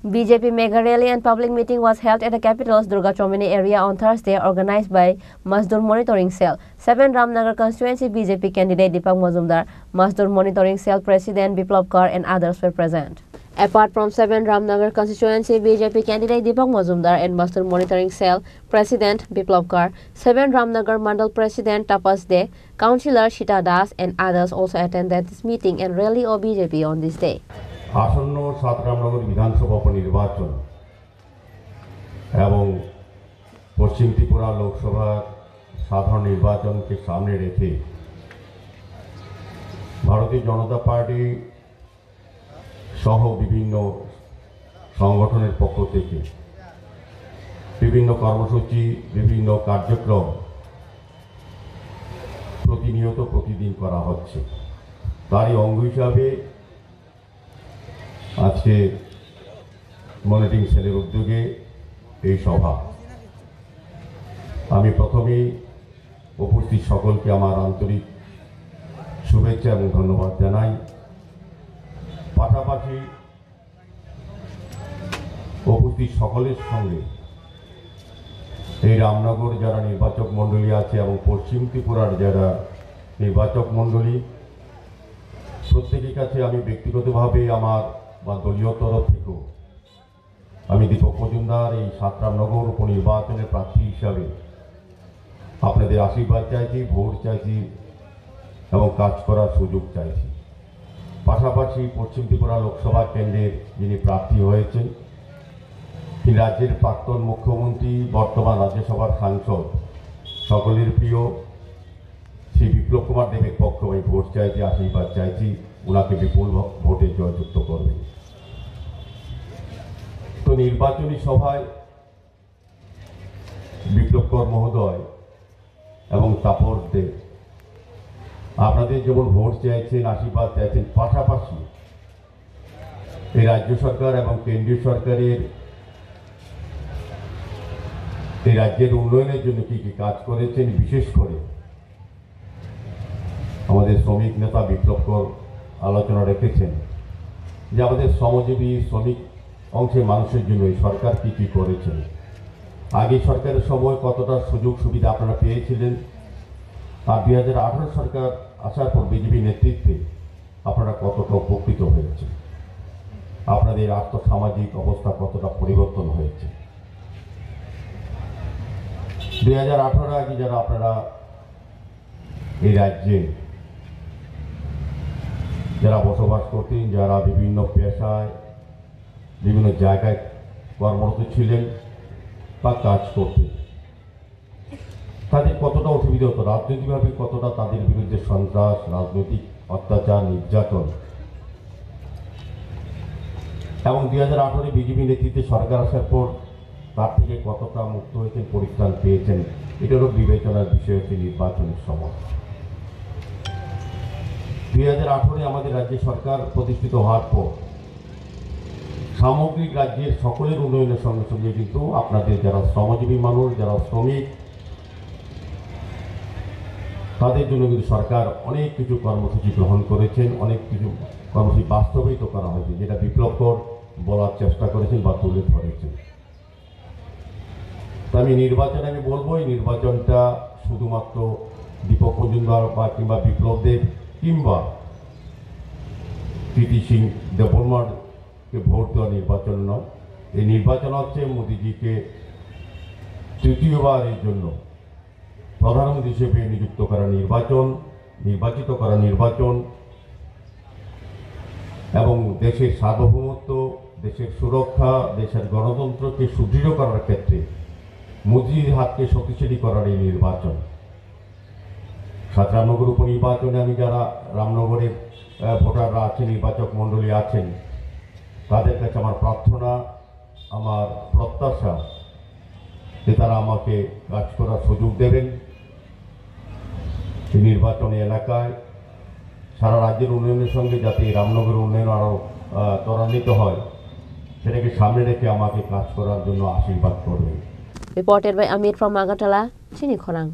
BJP mega rally and public meeting was held at the capital's Durga Chomini area on Thursday, organized by Mazdoor Monitoring Cell. 7 Ramnagar constituency BJP candidate Deepak Majumdar, Mazdoor Monitoring Cell President Biplab Kar and others were present. Apart from 7 Ramnagar constituency BJP candidate Deepak Majumdar and Mazdoor Monitoring Cell President Biplab Kar, 7 Ramnagar Mandal President Tapas De, Councillor Shita Das and others also attended this meeting and rally of BJP on this day. আসন্ন ৭ রামনগর বিধানসভা উপনির্বাচন এবং পশ্চিম ত্রিপুরা লোকসভার সাধারণ নির্বাচনকে সামনে রেখে ভারতীয় জনতা party সহ বিভিন্ন সংগঠনের পক্ষ থেকে বিভিন্ন কর্মসূচি, বিভিন্ন কার্যক্রম প্রতিনিয়ত প্রতিদিন করা হচ্ছে। তারই অঙ্গ হিসাবে আজকে মনিটরিং সেলের উদ্যোগে এই সভা। আমি প্রথমেই উপস্থিত সকলকে আমার আন্তরিক শুভেচ্ছা এবং ধন্যবাদ জানাই। পাশাপাশি উপস্থিত সকলের সঙ্গে এই রামনগর যারা নির্বাচক মণ্ডলী আছে এবং পশ্চিম ত্রিপুরার যারা নির্বাচক মণ্ডলী, প্রত্যেকের কাছে আমি ব্যক্তিগতভাবে আমার বা দলীয় তরফ থেকেও আমি দীপক মজুমদার এই ৭ রামনগর উপনির্বাচনের প্রার্থী হিসাবে আপনাদের আশীর্বাদ চাইছি, ভোট চাইছি এবং কাজ করার সুযোগ চাইছি। পাশাপাশি পশ্চিম ত্রিপুরা লোকসভা কেন্দ্রের যিনি প্রার্থী হয়েছেন তিনি রাজ্যের প্রাক্তন মুখ্যমন্ত্রী, বর্তমান রাজ্যসভার সাংসদ, সকলের প্রিয় শ্রী বিপ্লব কুমার দেবের পক্ষে আমি ভোট চাইছি, আশীর্বাদ চাইছি, ওনাকে বিপুল ভোটে জয়যুক্ত করবে। তো নির্বাচনী সভায় বিপ্লব কর মহোদয় এবং তাপস দে আপনাদের যেমন ভোট চাইছেন, আশীর্বাদ চাইছেন, পাশাপাশি এই রাজ্য সরকার এবং কেন্দ্রীয় সরকারের এই রাজ্যের উন্নয়নের জন্য কি কি কাজ করেছেন, বিশেষ করে আমাদের শ্রমিক নেতা বিপ্লব কর আলোচনা রেখেছেন যে আমাদের শ্রমজীবী শ্রমিক অংশের মানুষের জন্য এই সরকার কি কি করেছেন, আগে সরকারের সময় কতটা সুযোগ সুবিধা আপনারা পেয়েছিলেন, আর 2018 সরকার আসার পর বিজেপি নেতৃত্বে আপনারা কতটা উপকৃত হয়েছেন, আপনাদের আর্থসামাজিক অবস্থা কতটা পরিবর্তন হয়েছে। 2018 আগে যারা আপনারা এই রাজ্যে যারা বসবাস করতেন, যারা বিভিন্ন পেশায় বিভিন্ন জায়গায় কর্মরত ছিলেন বা কাজ করতেন, তাদের কতটা অসুবিধা হতো, রাজনৈতিকভাবে কতটা তাদের বিরুদ্ধে সন্ত্রাস, রাজনৈতিক অত্যাচার, নির্যাতন, এবং 2018 বিজেপি নেতৃত্বে সরকার আসার পর তার থেকে কতটা মুক্ত হয়েছেন, পরিত্রাণ পেয়েছেন, এটারও বিবেচনার বিষয় হচ্ছে নির্বাচনের সময়। 2018 আমাদের রাজ্যে সরকার প্রতিষ্ঠিত হওয়ার পর সামগ্রিক রাজ্যের সকলের উন্নয়নের সঙ্গে সঙ্গে কিন্তু আপনাদের যারা শ্রমজীবী মানুষ, যারা শ্রমিক, তাদের জন্য কিন্তু সরকার অনেক কিছু কর্মসূচি গ্রহণ করেছেন, অনেক কিছু কর্মসূচি বাস্তবায়িত করা হয়েছে, যেটা বিপ্লব কর বলার চেষ্টা করেছেন বা তুলে ধরেছেন। তা আমি বলবো এই নির্বাচনটা শুধুমাত্র দীপক মজুমদার বা কিংবা বিপ্লব দেব কিংবা প্রীতি সিং দেববর্মাকে ভোট দেওয়া নির্বাচন নয়। এই নির্বাচন হচ্ছে মোদিজিকে তৃতীয়বারের জন্য প্রধানমন্ত্রী হিসেবে নিযুক্ত করা নির্বাচন, নির্বাচিত করা নির্বাচন, এবং দেশের সার্বভৌমত্ব, দেশের সুরক্ষা, দেশের গণতন্ত্রকে সুদৃঢ় করার ক্ষেত্রে মোদির হাতকে শক্তিশালী করার এই নির্বাচন। ৭ রামনগর উপনির্বাচনে আমি যারা রামনগরের ভোটাররা আছেন, নির্বাচক মণ্ডলী আছেন, তাদের কাছে আমার প্রার্থনা, আমার প্রত্যাশা যে তারা আমাকে কাজ করার সুযোগ দেবেন। এই নির্বাচনী এলাকায় সারা রাজ্যের উন্নয়নের সঙ্গে যাতে রামনগরের উন্নয়ন আরও ত্বরান্বিত হয়, সেটাকে সামনে রেখে আমাকে কাজ করার জন্য আশীর্বাদ করবেন। Reported by Amit from Magatala, Chini Khorang.